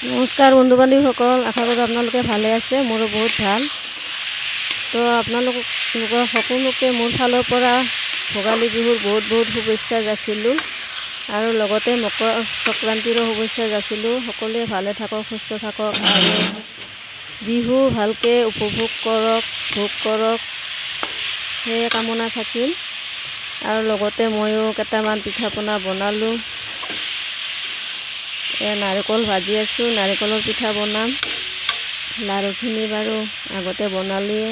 নমস্কাৰ বন্ধু বান্ধৱীসকল, আশা কৰোঁ আপোনালোকে ভালে আছে। মোৰো বহুত ভাল। তো আপোনালোকৰ সকলোকে মোৰ ফালৰ পৰা ভোগালী বিহুৰ বহুত বহুত শুভেচ্ছা যাচিলোঁ আৰু লগতে মকৰ সংক্ৰান্তিৰো শুভেচ্ছা যাচিলোঁ। সকলোৱে ভালে থাকক, সুস্থ থাকক আৰু বিহু ভালকৈ উপভোগ কৰক, ভোগ কৰক, সেয়ে কামনা থাকিল। আৰু লগতে ময়ো কেইটামান পিঠা পনা বনালোঁ। নাৰিকল ভাজি আছোঁ, নাৰিকলৰ পিঠা বনাম। লাড়ুখিনি বাৰু আগতে বনালোৱে।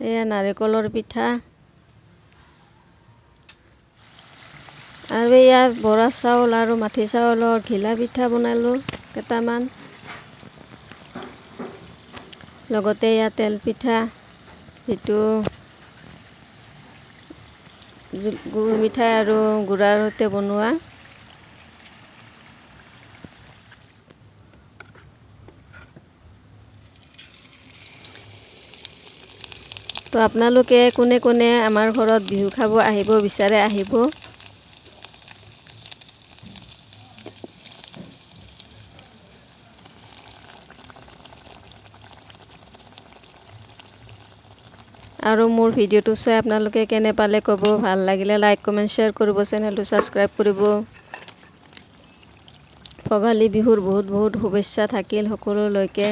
এয়া নাৰিকলৰ পিঠা আৰু এয়া বৰা চাউল আৰু মাটি চাউলৰ ঘিলা পিঠা বনালোঁ কেইটামান। লগতে এয়া তেল পিঠা, যিটো গুৰ মিঠাই আৰু গুড়াৰ সৈতে বনোৱা। তো আপোনালোকে কোনে কোনে আমাৰ ঘৰত বিহু খাব আহিব বিচাৰে আহিব। আৰু মোৰ ভিডিঅ'টো চাই আপোনালোকে কেনে পালে ক'ব। ভাল লাগিলে লাইক কমেণ্ট শ্বেয়াৰ কৰিব, চেনেলটো ছাবস্ক্ৰাইব কৰিব। ভোগালী বিহুৰ বহুত বহুত শুভেচ্ছা থাকিল সকলোলৈকে।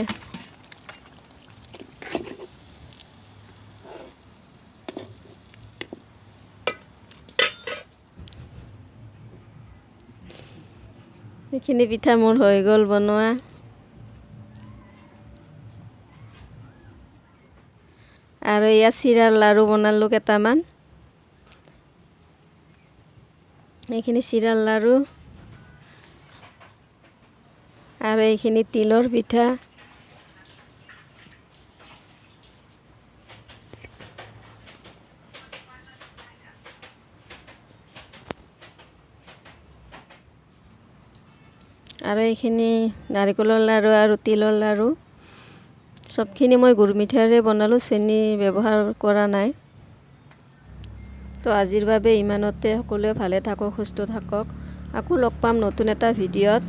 এইখিনি পিঠা মোৰ হৈ গ'ল বনোৱা। আৰু এয়া চিৰাৰ লাড়ু বনালোঁ কেইটামান। এইখিনি চিৰাৰ লাড়ু আৰু এইখিনি তিলৰ পিঠা। আৰু এইখিনি নাৰিকলৰ লাড়ু আৰু তিলৰ লাড়ু। চবখিনি মই গুৰ মিঠাইৰে বনালোঁ, চেনি ব্যৱহাৰ কৰা নাই। তো আজিৰ বাবে ইমানতে। সকলোৱে ভালে থাকক, সুস্থ থাকক। আকৌ লগ পাম নতুন এটা ভিডিঅ'ত।